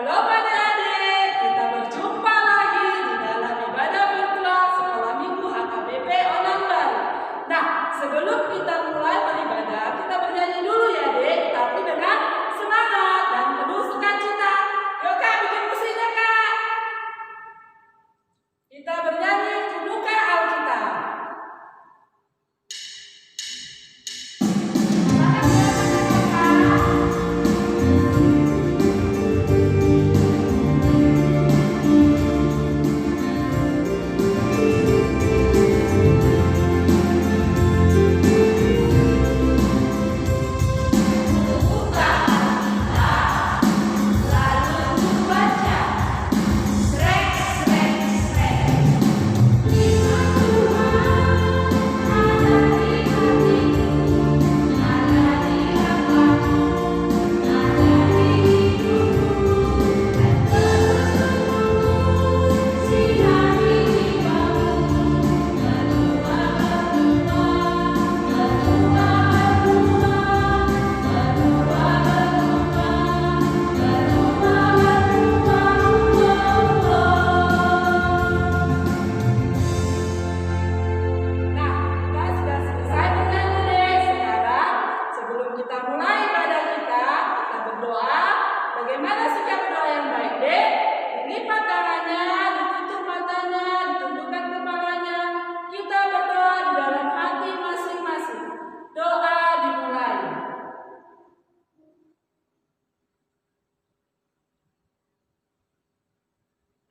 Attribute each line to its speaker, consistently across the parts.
Speaker 1: Halo adik-adik, kita berjumpa lagi di dalam ibadah virtual Sekolah Minggu HKBP Online baru. Nah, sebelum kita mulai beribadah, kita bernyanyi dulu ya adik, tapi dengan semangat dan penuh sukacita. Yuk Kak, bikin musiknya Kak. Kita bernyanyi Kubuka Alkitab.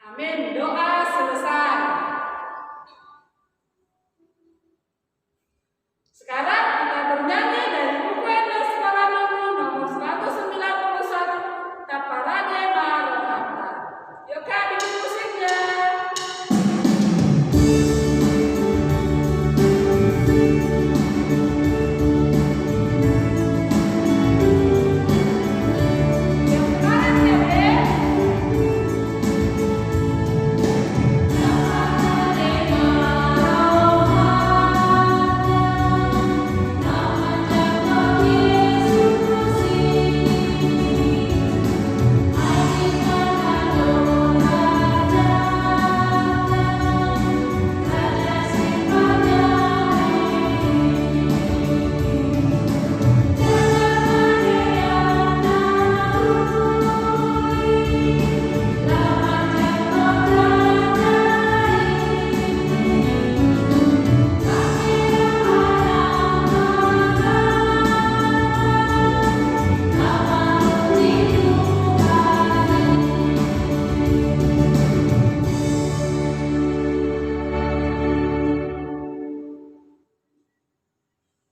Speaker 1: Amin. Doa selesai. Sekarang kita bernyanyi dari buku Enda Sekolah Minggu nomor 191 Taparane Marohata. Yuk Kak, bikin musiknya.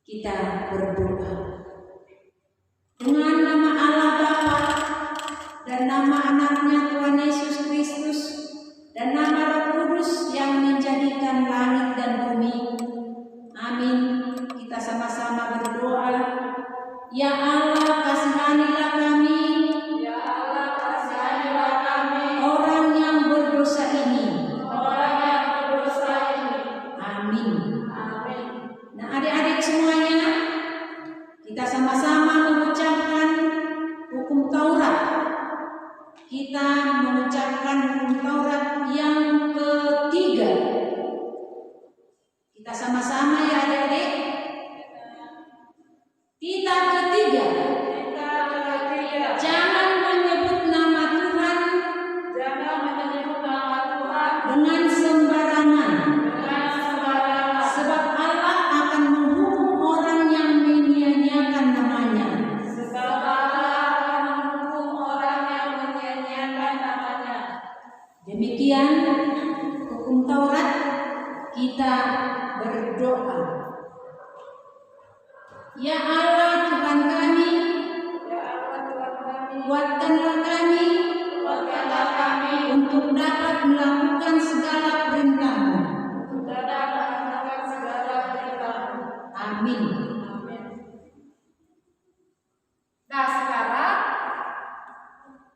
Speaker 2: Kita berdoa dengan nama Allah Bapa dan nama anaknya Tuhan Yesus Kristus dan nama Roh Kudus yang menjadikan langit dan bumi. Amin. Kita sama-sama berdoa. Ya Allah, kasihanilah kami.
Speaker 1: Ya Allah, kasihanilah kami.
Speaker 2: Orang yang berdosa ini.
Speaker 1: Orang yang berdosa ini.
Speaker 2: Amin.
Speaker 1: Amin.
Speaker 2: Nah, adik-adik semuanya, kita sama-sama mengucapkan hukum Taurat. Kita mengucapkan hukum Taurat yang ketiga. Kita sama-sama ya adik-adik. Kita ketiga.
Speaker 1: Kita ketiga.
Speaker 2: Jangan menyebut nama Tuhan.
Speaker 1: Jangan menyebut nama Tuhan
Speaker 2: Dengan sembarangan.
Speaker 1: dengan sembarangan.
Speaker 2: Sebab Allah akan menghukum orang yang menyia-nyiakan namanya.
Speaker 1: Sebab Allah akan menghukum orang yang menyia-nyiakan namanya.
Speaker 2: Demikian hukum Taurat. Kita berdoa. Ya Allah Tuhan kami,
Speaker 1: Ya Allah Tuhan kami,
Speaker 2: kuatkanlah kami
Speaker 1: kuatkanlah kami
Speaker 2: untuk dapat melakukan segala perintah-Mu.
Speaker 1: untuk dapat melakukan segala perintah-Mu.
Speaker 2: Amin.
Speaker 1: Amin.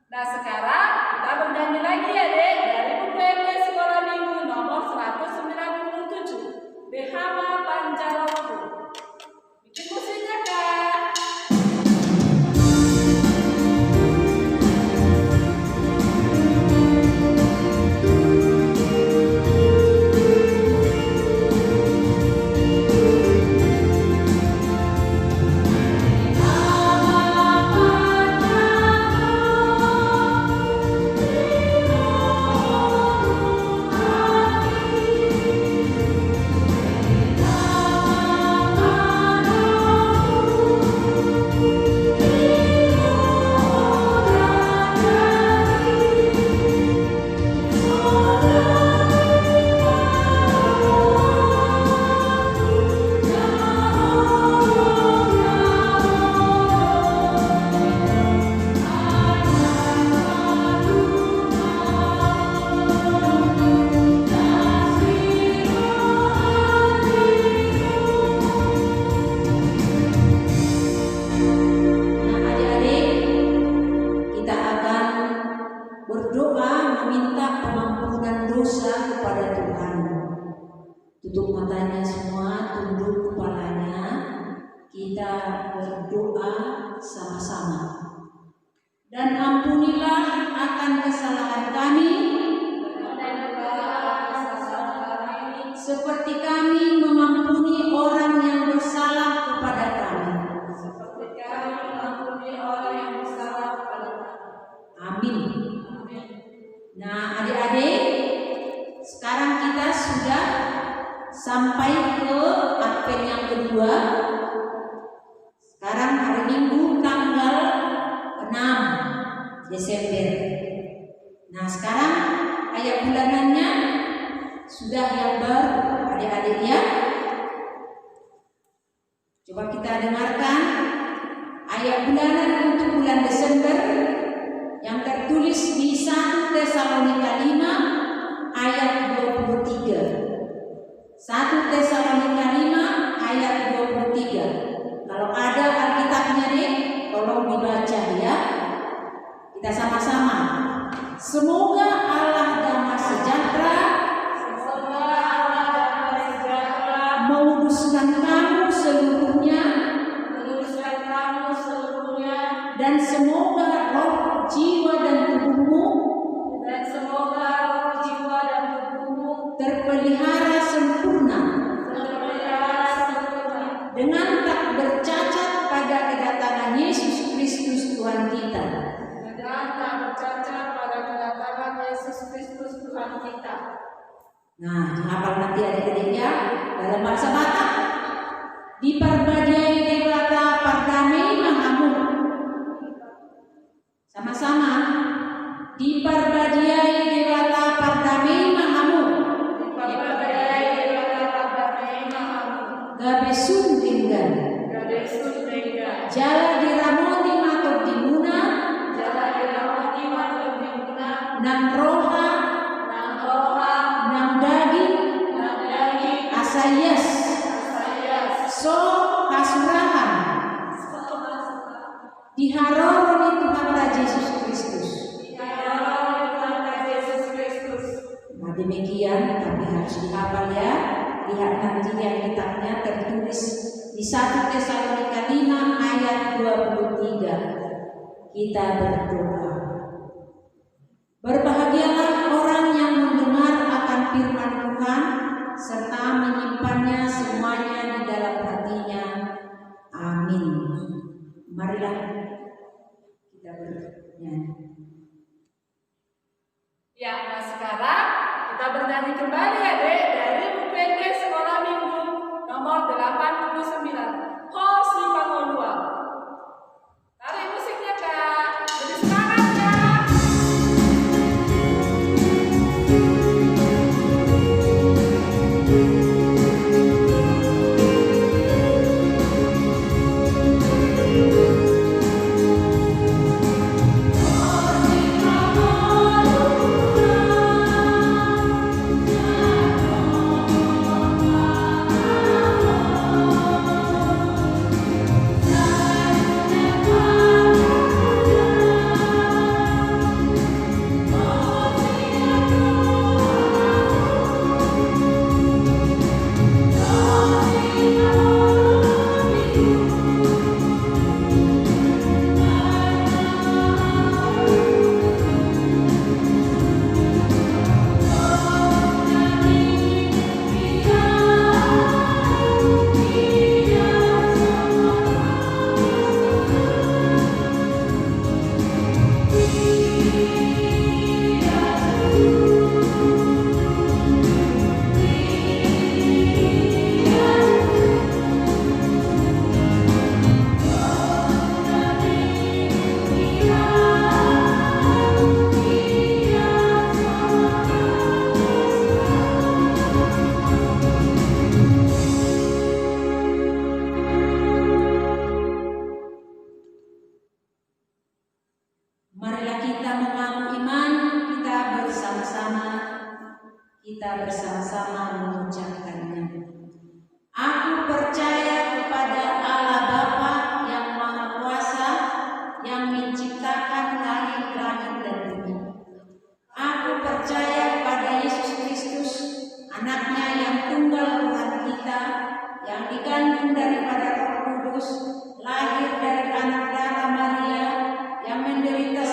Speaker 1: Nah sekarang kita bernyanyi lagi ya dek dari buku Enda Sekolah Minggu nomor 197 Behama Panjalauku. Bikin musiknya Kak.
Speaker 2: dan ampunilah akan kesalahan kami, seperti kami mengampuni orang yang bersalah kepada kami. Amin. Nah, adik-adik, sekarang kita sudah sampai ke Advent yang kedua. Sekarang hari Minggu tanggal 6 Desember. Nah, sekarang ayat bulanannya sudah yang baru, adik-adik ya. Coba kita dengarkan ayat bulanan untuk bulan Desember yang tertulis di 1 Tesalonika 5 ayat 23. 1 Tesalonika 5 ayat 23. Kalau ada Alkitabnya nih, tolong dibaca ya. Kita sama-sama. Semoga Allah damai sejahtera menguduskan kamu seluruhnya, dan semoga roh, jiwa dan tubuhmu terpelihara sempurna dengan tak bercacat pada kedatangan Yesus Kristus Tuhan kita. Nah, dihafal nanti adik-adiknya dalam bahasa Batak. Diparbadiai dewata pardamai mahamu. Sama-sama. Diparbadiai dewata pardamai mahamu. Gabesun tinggal. Jala diramoni matok dimuna. Nang roha. Nang daging. Asayas. So kasurahan. Diharoroni Tuhan Yesus Kristus. Nah, demikian, tapi harus dihafal ya. Lihat nanti yang kitabnya tertulis di 1 Tesalonika 5 ayat 23. Kita berdoa. Berbahagialah orang yang mendengar akan firman Tuhan serta menyimpannya semuanya di dalam hatinya. Amin. Marilah kita bernyanyi.
Speaker 1: Ya, nah sekarang kita bernyanyi kembali ya dek dari UPT Sekolah Minggu nomor 89. Ho si Pangolua. Tarik musiknya kak. Jadi semangat kak.
Speaker 2: kita bersama-sama mengucapkannya. Aku percaya kepada Allah Bapa yang Maha Kuasa, yang menciptakan langit-langit dan bumi. Aku percaya pada Yesus Kristus, anaknya yang tunggal Tuhan kita, yang dikandung daripada Roh Kudus, lahir dari anak darah Maria, yang menderita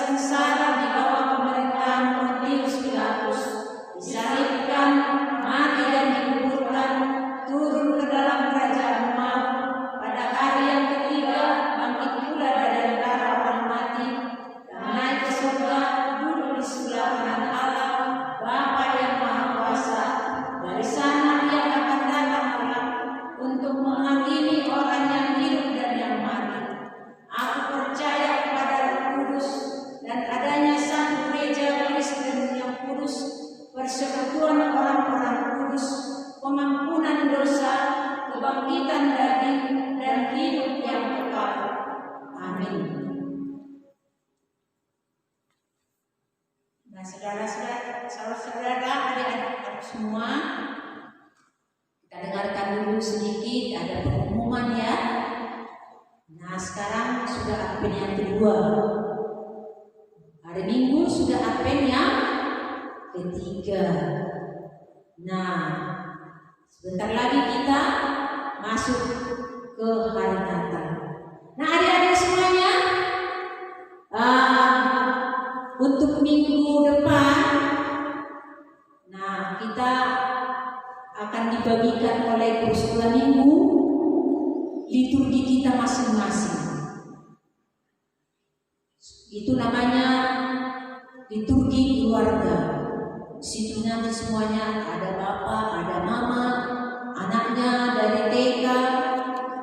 Speaker 2: Nah, saudara-saudara, adik-adik semua, kita dengarkan dulu sedikit ada pengumuman ya. Nah, sekarang sudah Advent yang kedua. Hari Minggu sudah Advent yang ketiga. Nah, sebentar lagi kita masuk ke hari Natal. Nah, adik-adik semuanya, untuk minggu depan, nah kita akan dibagikan oleh guru sekolah minggu liturgi kita masing-masing. Itu namanya liturgi keluarga. Di situ nanti semuanya ada bapak, ada mama, anaknya dari TK,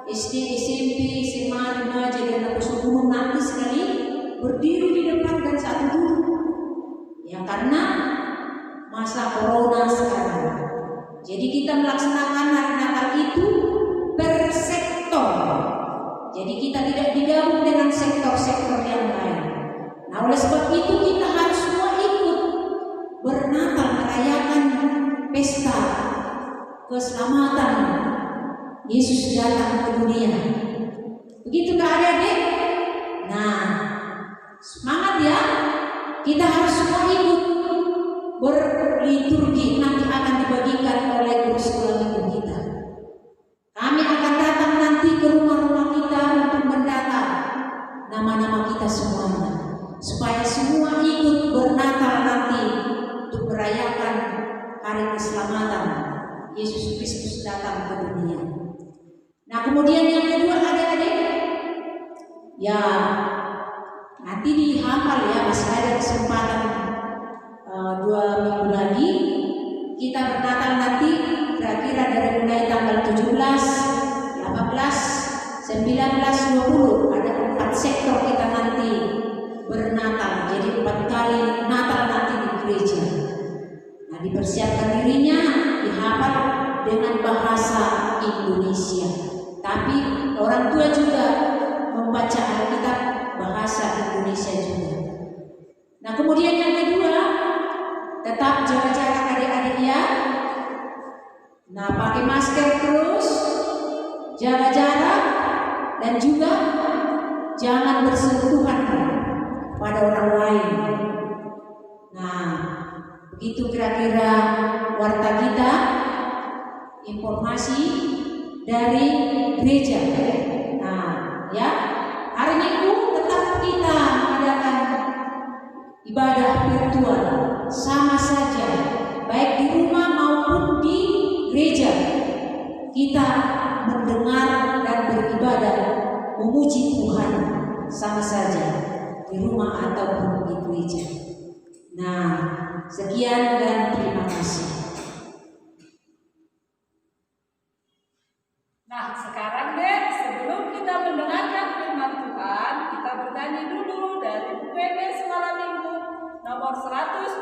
Speaker 2: SD, SMP, SMA, remaja dan umum nanti sekali berdiri di depan dan satu duduk. Ya, karena masa corona sekarang. Jadi kita melaksanakan hari Natal itu per sektor. Jadi kita tidak digabung dengan sektor-sektor yang lain. Nah, oleh sebab itu kita harus semua ikut bernatal, merayakan pesta keselamatan Yesus datang ke dunia. Begitu adik-adik? Nah, semangat ya. Kita harus semua ikut berliturgi, nanti akan dibagikan oleh guru sekolah minggu kita. Kami akan datang nanti ke rumah-rumah kita untuk mendata nama-nama kita semuanya, supaya semua ikut bernatal nanti untuk merayakan hari keselamatan Yesus Kristus datang ke dunia. Nah, kemudian yang kedua adik-adik, ya nanti dihafal ya, masih ada kesempatan 2 minggu lagi kita bernatal nanti kira-kira dari mulai tanggal 17, 18, 19, 20 ada 4 sektor kita nanti bernatal. Jadi 4 kali Natal nanti di gereja. Nah, dipersiapkan dirinya dihafal dengan bahasa Indonesia. Tapi orang tua juga membaca Alkitab bahasa Indonesia juga. Nah, kemudian yang kedua, tetap jaga jarak adik-adik ya. Nah, pakai masker terus, jaga jarak, dan juga jangan bersentuhan pada orang lain. Nah, begitu kira-kira warta kita, informasi dari gereja. Nah, ya, hari Minggu tetap kita mengadakan ibadah virtual, sama saja, baik di rumah maupun di gereja. Kita mendengar dan beribadah, memuji Tuhan sama saja di rumah ataupun di gereja. Nah, sekian dan terima kasih.
Speaker 1: Nah, sekarang deh, sebelum kita mendengarkan firman Tuhan, kita bernyanyi dulu dari UPD Sekolah Minggu nomor 128.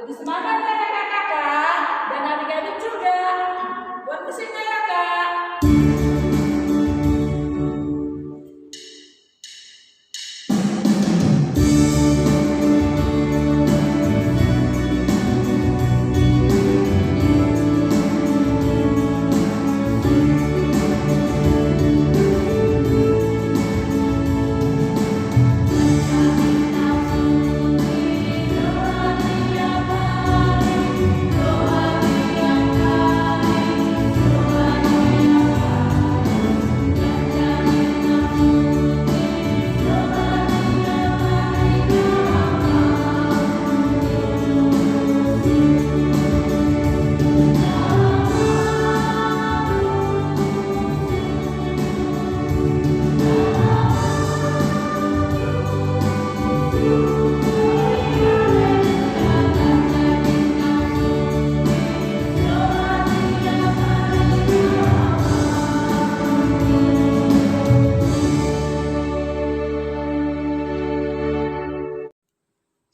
Speaker 1: Jadi semangat ya kakak-kakak dan adik-adik juga. Buat musiknya ya kak.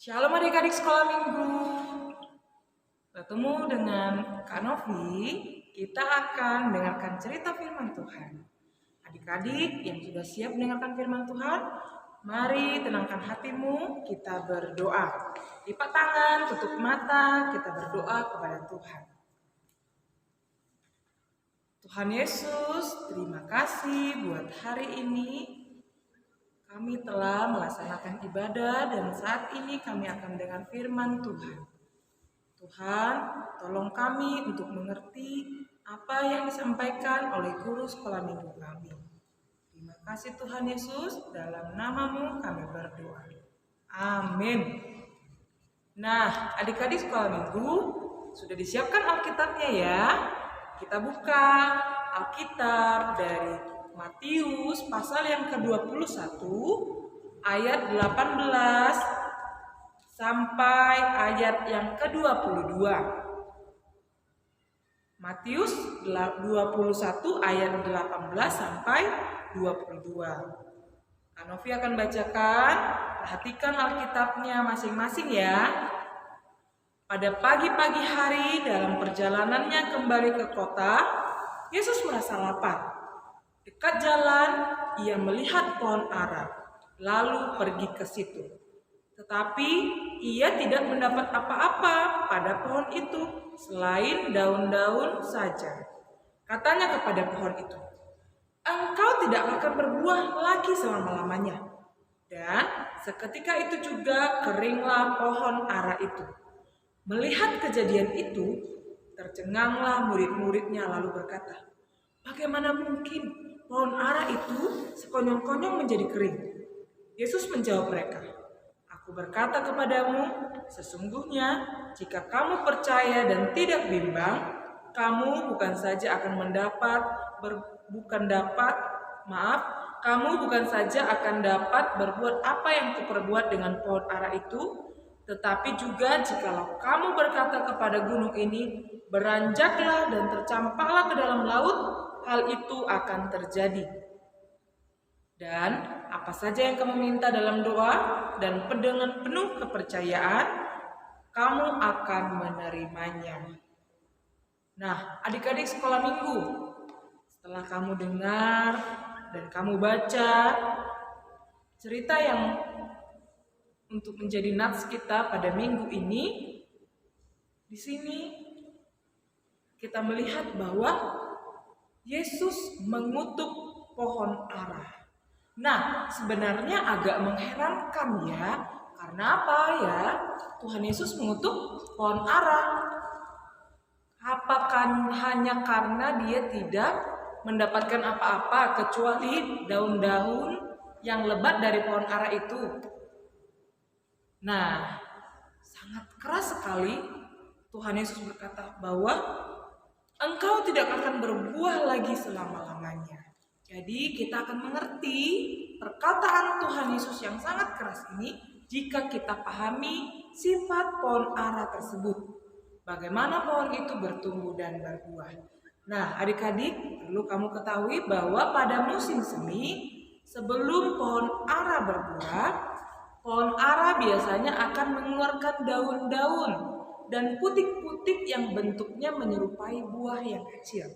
Speaker 1: Shalom adik-adik sekolah minggu. Bertemu dengan Kak Novi, kita akan mendengarkan cerita firman Tuhan. Adik-adik yang sudah siap mendengarkan firman Tuhan,
Speaker 3: Mari tenangkan hatimu, kita berdoa. Lipat tangan, tutup mata, kita berdoa kepada Tuhan. Tuhan Yesus, terima kasih buat hari ini. Kami telah melaksanakan ibadah dan saat ini kami akan mendengar firman Tuhan. Tuhan, tolong kami untuk mengerti apa yang disampaikan oleh guru sekolah minggu kami. Terima kasih Tuhan Yesus, dalam nama-Mu kami berdoa. Amin. Nah, adik-adik sekolah minggu, sudah disiapkan Alkitabnya ya? Kita buka Alkitab dari Matius pasal yang ke-21 ayat 18 sampai ayat yang ke-22. Matius 21 ayat 18 sampai 22. Anovi akan bacakan, perhatikan Alkitabnya masing-masing ya. Pada pagi-pagi hari dalam perjalanannya kembali ke kota, Yesus merasa lapar. Dekat jalan, ia melihat pohon ara, lalu pergi ke situ. Tetapi ia tidak mendapat apa-apa pada pohon itu, selain daun-daun saja. Katanya kepada pohon itu, "Engkau tidak akan berbuah lagi selama-lamanya." Dan seketika itu juga keringlah pohon ara itu. Melihat kejadian itu, tercenganglah murid-muridnya lalu berkata, "Bagaimana mungkin pohon ara itu sekonyong-konyong menjadi kering?" Yesus menjawab mereka, "Aku berkata kepadamu, sesungguhnya jika kamu percaya dan tidak bimbang, kamu bukan saja akan dapat berbuat apa yang kuperbuat dengan pohon ara itu, tetapi juga jikalau kamu berkata kepada gunung ini, beranjaklah dan tercampaklah ke dalam laut, hal itu akan terjadi. Dan apa saja yang kamu minta dalam doa dan dengan penuh kepercayaan, kamu akan menerimanya." Nah, adik-adik sekolah minggu, setelah kamu dengar dan kamu baca cerita yang untuk menjadi nats kita pada minggu ini, di sini kita melihat bahwa Yesus mengutuk pohon ara. Nah, sebenarnya agak mengherankan ya, karena apa ya? Tuhan Yesus mengutuk pohon ara. Apakah hanya karena dia tidak mendapatkan apa-apa kecuali daun-daun yang lebat dari pohon ara itu? Nah, sangat keras sekali Tuhan Yesus berkata bahwa engkau tidak akan berbuah lagi selama-lamanya. Jadi kita akan mengerti perkataan Tuhan Yesus yang sangat keras ini jika kita pahami sifat pohon ara tersebut. Bagaimana pohon itu bertumbuh dan berbuah. Nah, adik-adik, perlu kamu ketahui bahwa pada musim semi, sebelum pohon ara berbuah, pohon ara biasanya akan mengeluarkan daun-daun dan putik-putik yang bentuknya menyerupai buah yang kecil.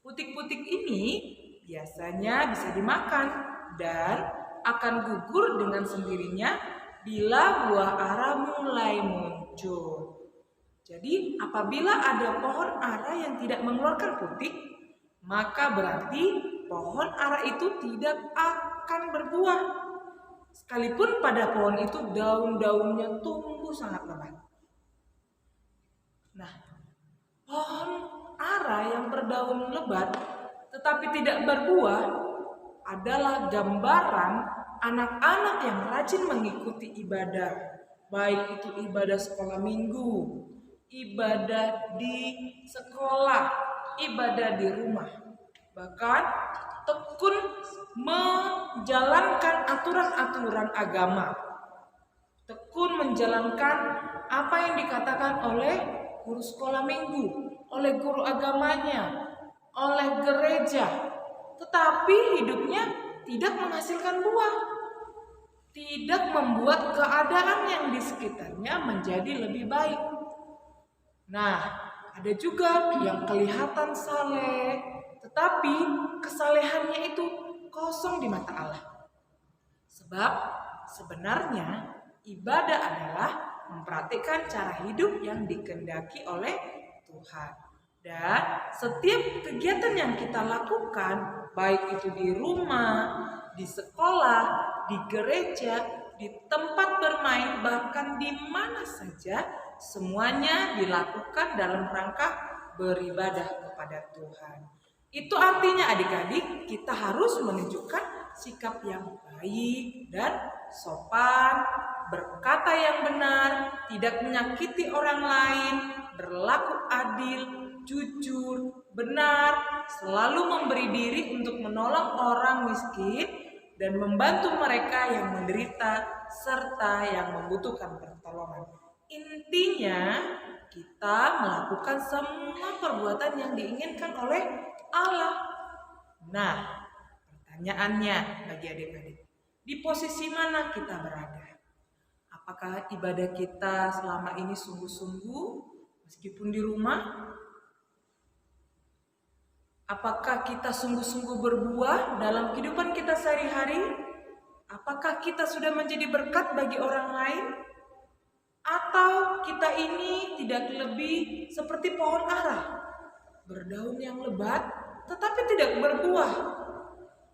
Speaker 3: Putik-putik ini biasanya bisa dimakan dan akan gugur dengan sendirinya bila buah ara mulai muncul. Jadi apabila ada pohon ara yang tidak mengeluarkan putik, maka berarti pohon ara itu tidak akan berbuah. Sekalipun pada pohon itu daun-daunnya tumbuh sangat lebat. Nah, pohon ara yang berdaun lebat tetapi tidak berbuah adalah gambaran anak-anak yang rajin mengikuti ibadah, baik itu ibadah sekolah minggu, ibadah di sekolah, ibadah di rumah, bahkan tekun menjalankan aturan-aturan agama, tekun menjalankan apa yang dikatakan oleh guru sekolah minggu, oleh guru agamanya, oleh gereja, tetapi hidupnya tidak menghasilkan buah, tidak membuat keadaan yang di sekitarnya menjadi lebih baik. Nah, ada juga yang kelihatan saleh, tetapi kesalehannya itu kosong di mata Allah. Sebab sebenarnya ibadah adalah memperhatikan cara hidup yang dikehendaki oleh Tuhan. Dan setiap kegiatan yang kita lakukan, baik itu di rumah, di sekolah, di gereja, di tempat bermain, bahkan di mana saja, semuanya dilakukan dalam rangka beribadah kepada Tuhan. Itu artinya adik-adik, kita harus menunjukkan sikap yang baik dan sopan, berkata yang benar, tidak menyakiti orang lain, berlaku adil, jujur, benar, selalu memberi diri untuk menolong orang miskin dan membantu mereka yang menderita serta yang membutuhkan pertolongan. Intinya, kita melakukan semua perbuatan yang diinginkan oleh Allah. Nah, pertanyaannya bagi adik-adik, di posisi mana kita berada? Apakah ibadah kita selama ini sungguh-sungguh meskipun di rumah? Apakah kita sungguh-sungguh berbuah dalam kehidupan kita sehari-hari? Apakah kita sudah menjadi berkat bagi orang lain? Atau kita ini tidak lebih seperti pohon ara, berdaun yang lebat tetapi tidak berbuah?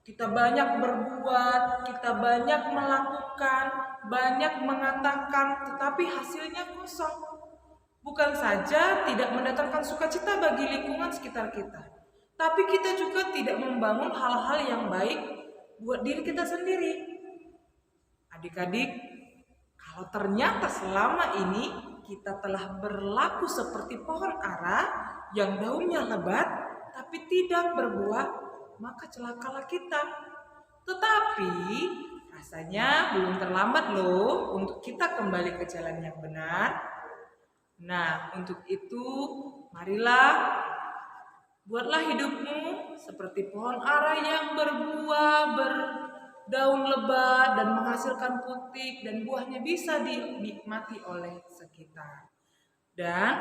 Speaker 3: Kita banyak berbuat, kita banyak melakukan, banyak mengatakan, tetapi hasilnya kosong. Bukan saja tidak mendatangkan sukacita bagi lingkungan sekitar kita, tapi kita juga tidak membangun hal-hal yang baik buat diri kita sendiri. Adik-adik, kalau ternyata selama ini kita telah berlaku seperti pohon ara yang daunnya lebat tapi tidak berbuah, maka celakalah kita. Tetapi rasanya belum terlambat loh untuk kita kembali ke jalan yang benar. Nah, untuk itu marilah buatlah hidupmu seperti pohon ara yang berbuah, berdaun lebat dan menghasilkan putik dan buahnya bisa dinikmati oleh sekitar. Dan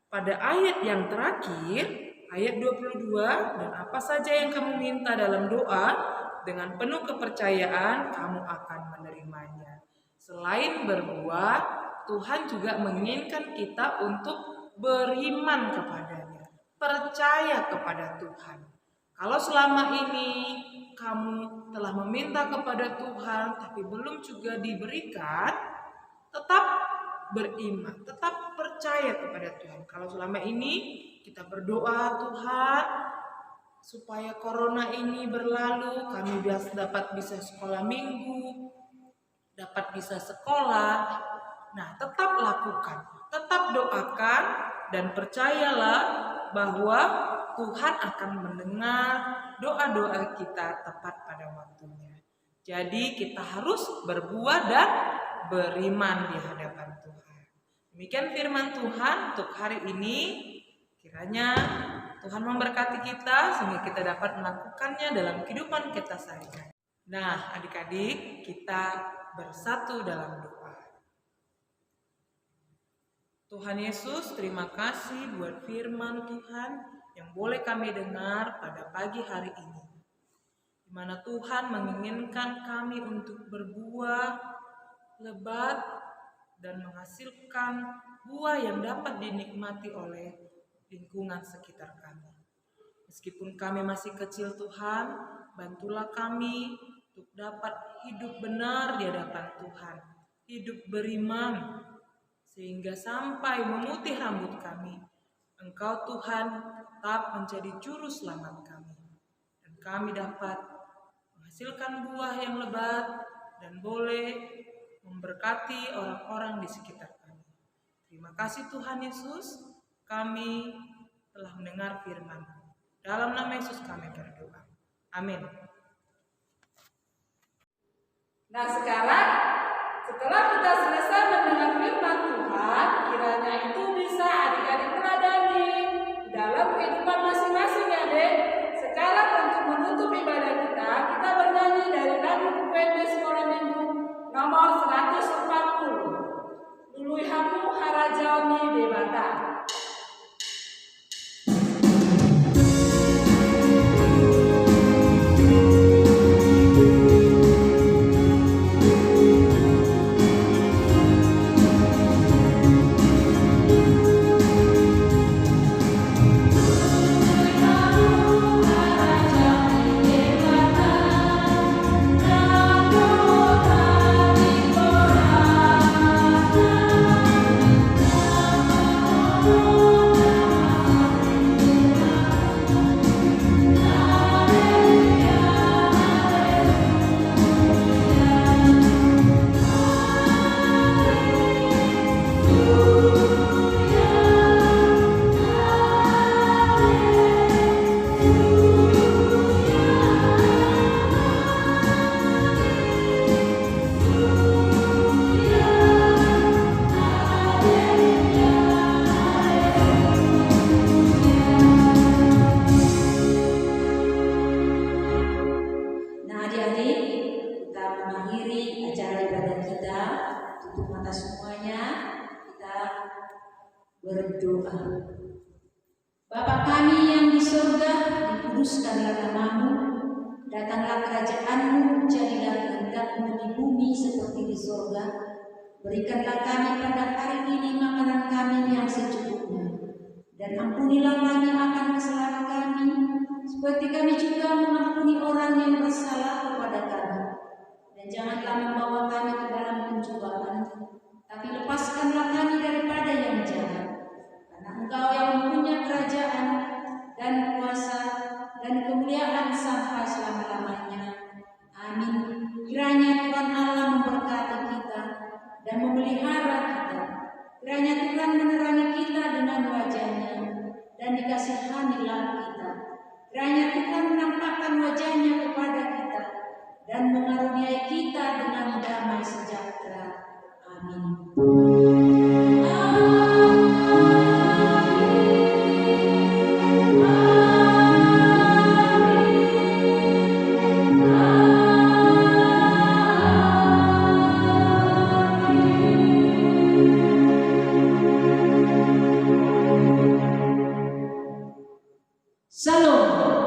Speaker 3: pada ayat yang terakhir, ayat 22, dan apa saja yang kamu minta dalam doa, dengan penuh kepercayaan kamu akan menerimanya. Selain berbuah, Tuhan juga menginginkan kita untuk beriman kepadanya, percaya kepada Tuhan. Kalau selama ini kamu telah meminta kepada Tuhan tapi belum juga diberikan, tetap beriman, tetap percaya kepada Tuhan. Kalau selama ini kita berdoa, Tuhan, supaya corona ini berlalu, kami dapat bisa sekolah minggu, dapat bisa sekolah. Nah, tetap lakukan, tetap doakan, dan percayalah bahwa Tuhan akan mendengar doa-doa kita tepat pada waktunya. Jadi kita harus berbuah dan beriman di hadapan Tuhan. Demikian firman Tuhan untuk hari ini. Kiranya Tuhan memberkati kita sehingga kita dapat melakukannya dalam kehidupan kita sehari-hari. Nah, adik-adik, kita bersatu dalam doa. Tuhan Yesus, terima kasih buat firman Tuhan yang boleh kami dengar pada pagi hari ini, di mana Tuhan menginginkan kami untuk berbuah lebat dan menghasilkan buah yang dapat dinikmati oleh lingkungan sekitar kami. Meskipun kami masih kecil, Tuhan, bantulah kami untuk dapat hidup benar di hadapan Tuhan, hidup beriman, sehingga sampai memutih rambut kami, Engkau Tuhan tetap menjadi juru selamat kami, dan kami dapat menghasilkan buah yang lebat dan boleh memberkati orang-orang di sekitar kami. Terima kasih Tuhan Yesus, kami telah mendengar firman-Mu. Dalam nama Yesus kami berdoa. Amin.
Speaker 1: Nah, sekarang setelah kita selesai mendengar firman Tuhan, kiranya itu bisa adik-adik teladani dalam kehidupan masing-masing ya, Dek. Sekarang untuk menutup ibadah kita bernyanyi dari lagu UPD Sekolah Minggu nomor 140. Luluihamu Harajaoni Debata.
Speaker 2: kita tutup mata semuanya, kita berdoa. Bapa kami yang di surga, dikuduskanlah nama-Mu, datanglah kerajaan-Mu, jadilah kehendak-Mu di bumi seperti di surga. Berikanlah kami pada hari ini makanan kami yang secukupnya, dan ampunilah kami akan kesalahan kami, seperti kami juga mengampuni orang yang bersalah kepada kami. Dan janganlah membawa kami ke dalam pencobaan, tapi lepaskanlah kami daripada yang jahat. Karena Engkau yang mempunyai kerajaan dan kuasa dan kemuliaan sampai selama-lamanya. Amin. Kiranya Tuhan Allah memberkati kita dan memelihara kita. Kiranya Tuhan menerangi kita dengan wajah-Nya dan dikasihanilah kita. Kiranya Tuhan menampakkan wajah-Nya kepada kita dan mengaruniai kita dengan damai sejahtera. Amin. Salam.